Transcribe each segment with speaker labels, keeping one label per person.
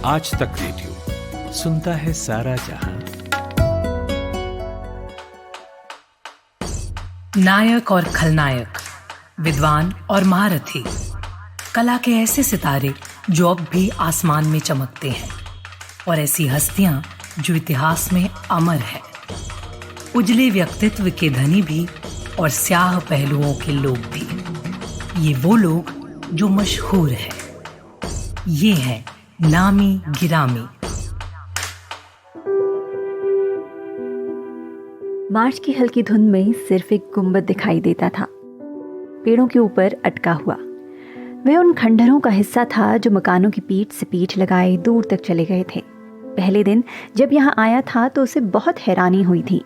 Speaker 1: आज तक रेडियो सुनता है सारा जहां।
Speaker 2: नायक और खलनायक, विद्वान और महारथी, कला के ऐसे सितारे जो अब भी आसमान में चमकते हैं, और ऐसी हस्तियां जो इतिहास में अमर है। उजले व्यक्तित्व के धनी भी और स्याह पहलुओं के लोग भी। ये वो लोग जो मशहूर हैं। ये है नामी गिरामी।
Speaker 3: मार्च की हल्की धुंध में सिर्फ एक गुंबद दिखाई देता था, पेड़ों के ऊपर अटका हुआ। वह उन खंडहरों का हिस्सा था जो मकानों की पीठ से पीठ लगाए दूर तक चले गए थे। पहले दिन जब यहाँ आया था तो उसे बहुत हैरानी हुई थी।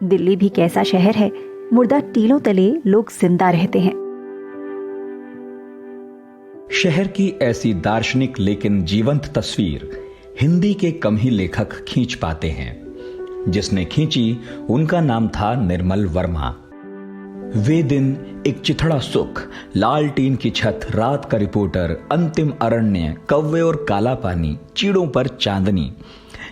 Speaker 3: दिल्ली भी कैसा शहर है, मुर्दा टीलों तले लोग जिंदा रहते हैं।
Speaker 4: शहर की ऐसी दार्शनिक लेकिन जीवंत तस्वीर हिंदी के कम ही लेखक खींच पाते हैं। जिसने खींची उनका नाम था निर्मल वर्मा। वे दिन, एक चिथड़ा सुख, लाल टीन की छत, रात का रिपोर्टर, अंतिम अरण्य, कौवे और काला पानी, चीड़ों पर चांदनी,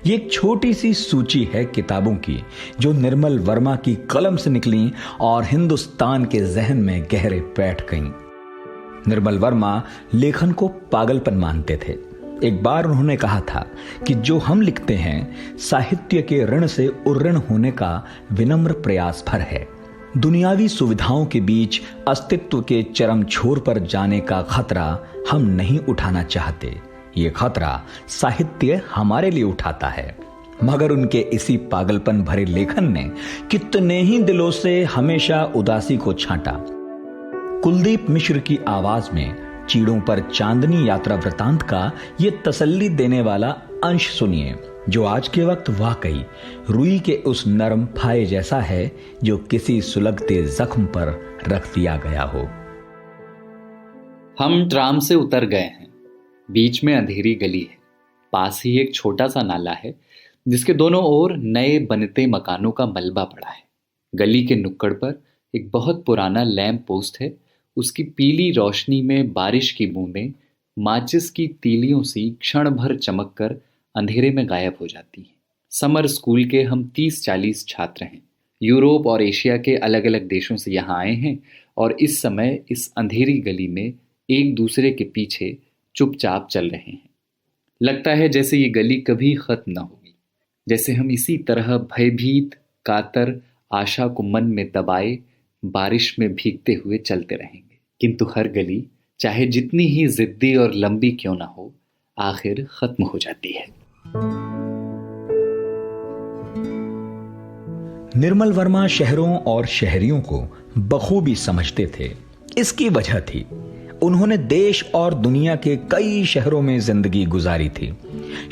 Speaker 4: ये एक छोटी सी सूची है किताबों की जो निर्मल वर्मा की कलम से निकली और हिंदुस्तान के जहन में गहरे बैठ गईं। निर्मल वर्मा लेखन को पागलपन मानते थे। एक बार उन्होंने कहा था कि जो हम लिखते हैं साहित्य के ऋण से उऋण होने का विनम्र प्रयास भर है। दुनियावी सुविधाओं के बीच अस्तित्व के चरम छोर पर जाने का खतरा हम नहीं उठाना चाहते। ये खतरा साहित्य हमारे लिए उठाता है। मगर उनके इसी पागलपन भरे लेखन ने कितने ही दिलों से हमेशा उदासी को छांटा। कुलदीप मिश्र की आवाज में चीड़ों पर चांदनी यात्रा वृतांत का ये तसल्ली देने वाला अंश सुनिए, जो आज के वक्त वाकई रुई के उस नरम फाये जैसा है जो किसी सुलगते जख्म पर रख दिया गया हो।
Speaker 5: हम ट्राम से उतर गए हैं। बीच में अंधेरी गली है। पास ही एक छोटा सा नाला है जिसके दोनों ओर नए बनते मकानों का मलबा पड़ा है। गली के नुक्कड़ पर एक बहुत पुराना लैंप पोस्ट है। उसकी पीली रोशनी में बारिश की बूंदें माचिस की तीलियों सी क्षण भर चमक कर अंधेरे में गायब हो जाती हैं। समर स्कूल के हम 30-40 छात्र हैं। यूरोप और एशिया के अलग अलग देशों से यहाँ आए हैं और इस समय इस अंधेरी गली में एक दूसरे के पीछे चुपचाप चल रहे हैं। लगता है जैसे ये गली कभी खत्म न होगी, जैसे हम इसी तरह भयभीत, कातर, आशा को मन में दबाए बारिश में भीगते हुए चलते रहेंगे। किंतु हर गली चाहे जितनी ही जिद्दी और लंबी क्यों ना हो, आखिर खत्म हो जाती है।
Speaker 4: निर्मल वर्मा शहरों और शहरियों को बखूबी समझते थे। इसकी वजह थी उन्होंने देश और दुनिया के कई शहरों में जिंदगी गुजारी थी।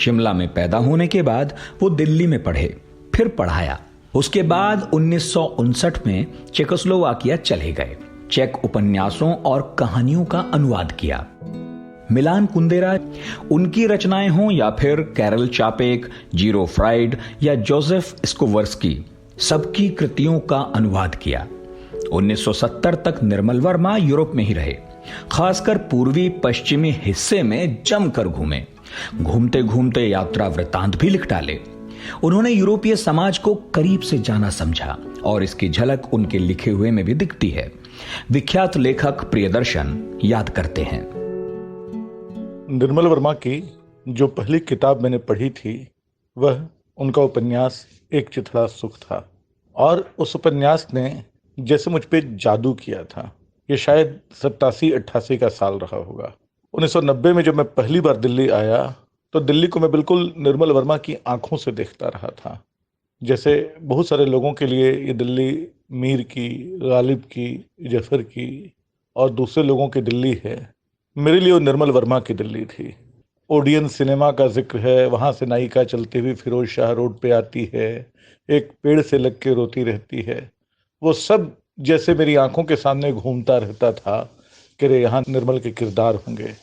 Speaker 4: शिमला में पैदा होने के बाद वो दिल्ली में पढ़े, फिर पढ़ाया। उसके बाद 1959 में चेकोस्लोवाकिया चले गए। चेक उपन्यासों और कहानियों का अनुवाद किया। मिलान कुंदेरा उनकी रचनाएं हों या फिर कैरल चापेक, जीरो फ्राइड या जोसेफ स्कोवर्स्की, सबकी कृतियों का अनुवाद किया। 1970 तक निर्मल वर्मा यूरोप में ही रहे। खासकर पूर्वी पश्चिमी हिस्से में जमकर घूमे। घूमते घूमते यात्रा वृतांत भी लिख डाले। उन्होंने यूरोपीय समाज को करीब से जाना समझा और इसकी झलक उनके लिखे हुए में भी दिखती है। विख्यात लेखक प्रियदर्शन याद करते हैं,
Speaker 6: निर्मल वर्मा की जो पहली किताब मैंने पढ़ी थी वह उनका उपन्यास एक चिथड़ा सुख था, और उस उपन्यास ने जैसे मुझ पे जादू किया था। ये शायद 87-88 का साल रहा होगा। 1990 में जब मैं पहली बार दिल्ली आया तो दिल्ली को मैं बिल्कुल निर्मल वर्मा की आंखों से देखता रहा था। जैसे बहुत सारे लोगों के लिए ये दिल्ली मीर की, गालिब की, जफर की और दूसरे लोगों की दिल्ली है, मेरे लिए वो निर्मल वर्मा की दिल्ली थी। ओडियन सिनेमा का जिक्र है, वहाँ से नायिका चलते हुए फिरोज शाह रोड पे आती है, एक पेड़ से लग के रोती रहती है। वो सब जैसे मेरी आंखों के सामने घूमता रहता था कि रे यहाँ निर्मल के किरदार होंगे,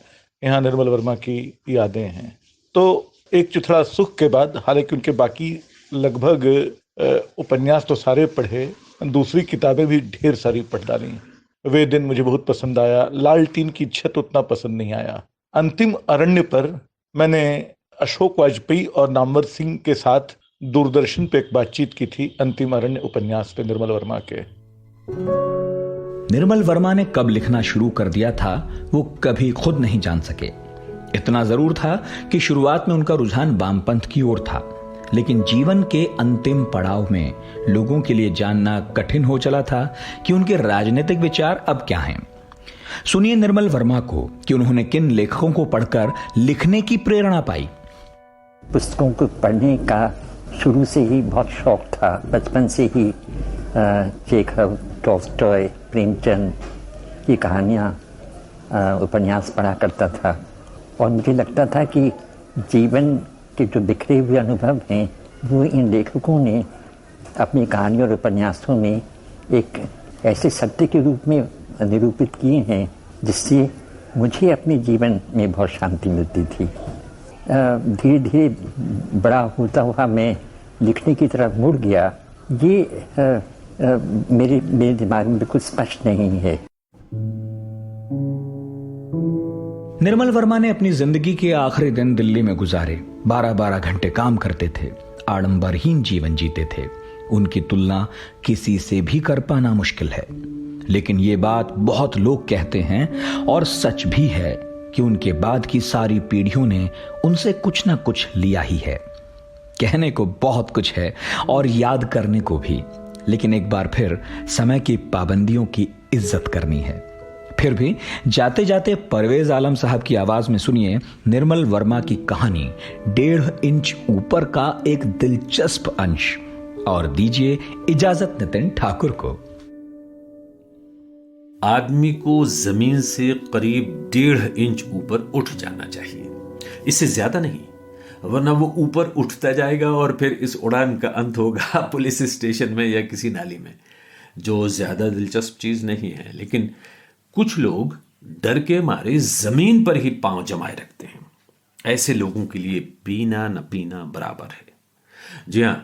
Speaker 6: यहाँ निर्मल वर्मा की यादें हैं। तो एक चिथड़ा सुख के बाद, हालांकि उनके बाकी लगभग उपन्यास तो सारे पढ़े, दूसरी किताबें भी ढेर सारी पढ़ डाली। वे दिन मुझे बहुत पसंद आया। लाल टीन की छत उतना पसंद नहीं आया। अंतिम अरण्य पर मैंने अशोक वाजपेयी और नामवर सिंह के साथ दूरदर्शन पे एक बातचीत की थी अंतिम अरण्य उपन्यास पे निर्मल वर्मा के।
Speaker 4: निर्मल वर्मा ने कब लिखना शुरू कर दिया था वो कभी खुद नहीं जान सके। इतना जरूर था कि शुरुआत में उनका रुझान वामपंथ की ओर था, लेकिन जीवन के अंतिम पड़ाव में लोगों के लिए जानना कठिन हो चला था कि उनके राजनीतिक विचार अब क्या हैं। सुनिए निर्मल वर्मा को कि उन्होंने किन लेखकों को पढ़कर लिखने की प्रेरणा पाई।
Speaker 7: पुस्तकों को पढ़ने का शुरू से ही बहुत शौक था। बचपन से ही चेखव, टॉल्स्टॉय, प्रेमचंद की कहानियाँ, उपन्यास पढ़ा करता था और मुझे लगता था कि जीवन के जो बिखरे हुए अनुभव हैं वो इन लेखकों ने अपनी कहानियों और उपन्यासों में एक ऐसे सत्य के रूप में निरूपित किए हैं जिससे मुझे अपने जीवन में बहुत शांति मिलती थी। धीरे धीरे बड़ा होता हुआ मैं लिखने की तरफ मुड़ गया। ये मेरे दिमाग में बिल्कुल स्पष्ट नहीं है।
Speaker 4: निर्मल वर्मा ने अपनी जिंदगी के आखिरी दिन दिल्ली में गुजारे। 12-12 घंटे काम करते थे, आडंबरहीन जीवन जीते थे। उनकी तुलना किसी से भी कर पाना मुश्किल है, लेकिन ये बात बहुत लोग कहते हैं और सच भी है कि उनके बाद की सारी पीढ़ियों ने उनसे कुछ ना कुछ लिया ही है। कहने को बहुत कुछ है और याद करने को भी, लेकिन एक बार फिर समय की पाबंदियों की इज्जत करनी है। फिर भी जाते जाते परवेज आलम साहब की आवाज में सुनिए निर्मल वर्मा की कहानी 1.5 इंच ऊपर का एक दिलचस्प अंश, और दीजिए इजाजत नितिन ठाकुर को।
Speaker 8: आदमी को जमीन से करीब 1.5 इंच ऊपर उठ जाना चाहिए, इससे ज्यादा नहीं, वरना वो ऊपर उठता जाएगा और फिर इस उड़ान का अंत होगा पुलिस स्टेशन में या किसी नाली में, जो ज्यादा दिलचस्प चीज नहीं है। लेकिन कुछ लोग डर के मारे जमीन पर ही पांव जमाए रखते हैं। ऐसे लोगों के लिए पीना न पीना बराबर है। जी हां,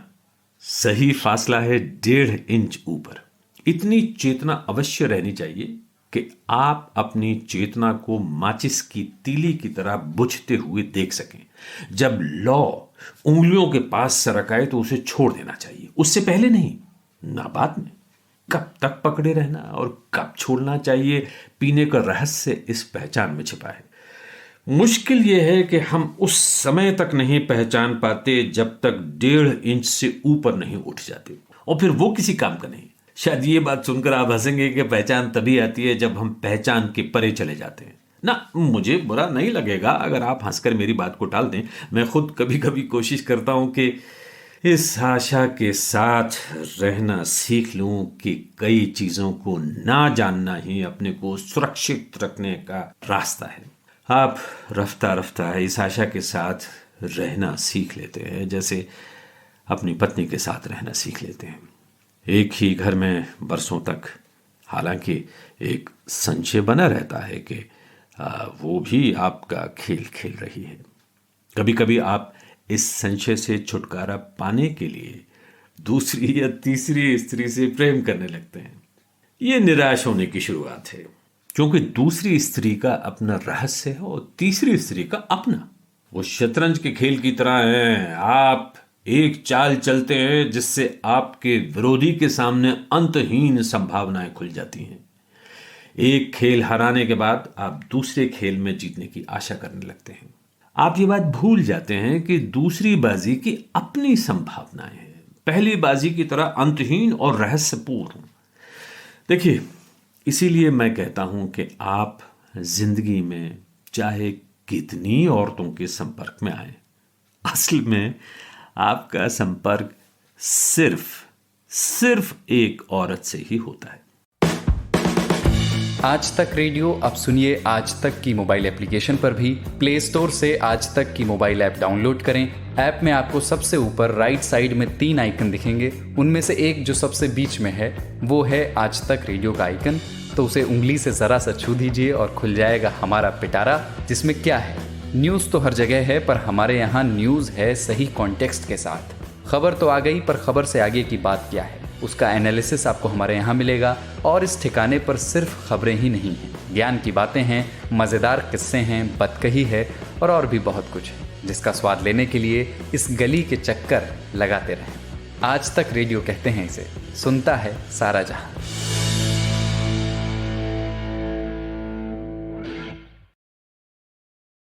Speaker 8: सही फासला है 1.5 इंच ऊपर। इतनी चेतना अवश्य रहनी चाहिए कि आप अपनी चेतना को माचिस की तीली की तरह बुझते हुए देख सकें। जब लौ उंगलियों के पास सरक आए तो उसे छोड़ देना चाहिए, उससे पहले नहीं, ना बाद में। कब तक पकड़े रहना और कब छोड़ना चाहिए, पीने का रहस्य इस पहचान में छिपा है। मुश्किल यह है कि हम उस समय तक नहीं पहचान पाते जब तक 1.5 इंच से ऊपर नहीं उठ जाते, और फिर वो किसी काम का नहीं। शायद ये बात सुनकर आप हंसेंगे कि पहचान तभी आती है जब हम पहचान के परे चले जाते हैं ना। मुझे बुरा नहीं लगेगा अगर आप हंसकर मेरी बात को टाल दें। मैं खुद कभी कभी कोशिश करता हूं कि इस आशा के साथ रहना सीख लूं कि कई चीजों को ना जानना ही अपने को सुरक्षित रखने का रास्ता है। आप रफ्ता रफ्ता इस आशा के साथ रहना सीख लेते हैं, जैसे अपनी पत्नी के साथ रहना सीख लेते हैं, एक ही घर में बरसों तक। हालांकि एक संशय बना रहता है कि वो भी आपका खेल खेल रही है। कभी कभी आप इस संशय से छुटकारा पाने के लिए दूसरी या तीसरी स्त्री से प्रेम करने लगते हैं। ये निराश होने की शुरुआत है, क्योंकि दूसरी स्त्री का अपना रहस्य है और तीसरी स्त्री का अपना। वो शतरंज के खेल की तरह है। आप एक चाल चलते हैं जिससे आपके विरोधी के सामने अंतहीन संभावनाएं खुल जाती हैं। एक खेल हराने के बाद आप दूसरे खेल में जीतने की आशा करने लगते हैं। आप ये बात भूल जाते हैं कि दूसरी बाजी की अपनी संभावनाएं हैं, पहली बाजी की तरह अंतहीन और रहस्यपूर्ण। देखिए, इसीलिए मैं कहता हूं कि आप जिंदगी में चाहे कितनी औरतों के संपर्क में आए, असल में आपका संपर्क सिर्फ एक औरत से ही होता है।
Speaker 9: आज तक रेडियो अब सुनिए आज तक की मोबाइल एप्लीकेशन पर भी। प्ले स्टोर से आज तक की मोबाइल ऐप डाउनलोड करें। ऐप में आपको सबसे ऊपर राइट साइड में 3 आइकन दिखेंगे। उनमें से एक जो सबसे बीच में है वो है आज तक रेडियो का आइकन। तो उसे उंगली से जरा सा छू दीजिए और खुल जाएगा हमारा पिटारा, जिसमें क्या है, न्यूज़ तो हर जगह है, पर हमारे यहाँ न्यूज़ है सही कॉन्टेक्स्ट के साथ। खबर तो आ गई, पर खबर से आगे की बात क्या है, उसका एनालिसिस आपको हमारे यहाँ मिलेगा। और इस ठिकाने पर सिर्फ खबरें ही नहीं हैं, ज्ञान की बातें हैं, मज़ेदार किस्से हैं, बतकही है और भी बहुत कुछ जिसका स्वाद लेने के लिए इस गली के चक्कर लगाते रहें। आज तक रेडियो कहते हैं इसे, सुनता है सारा जहां।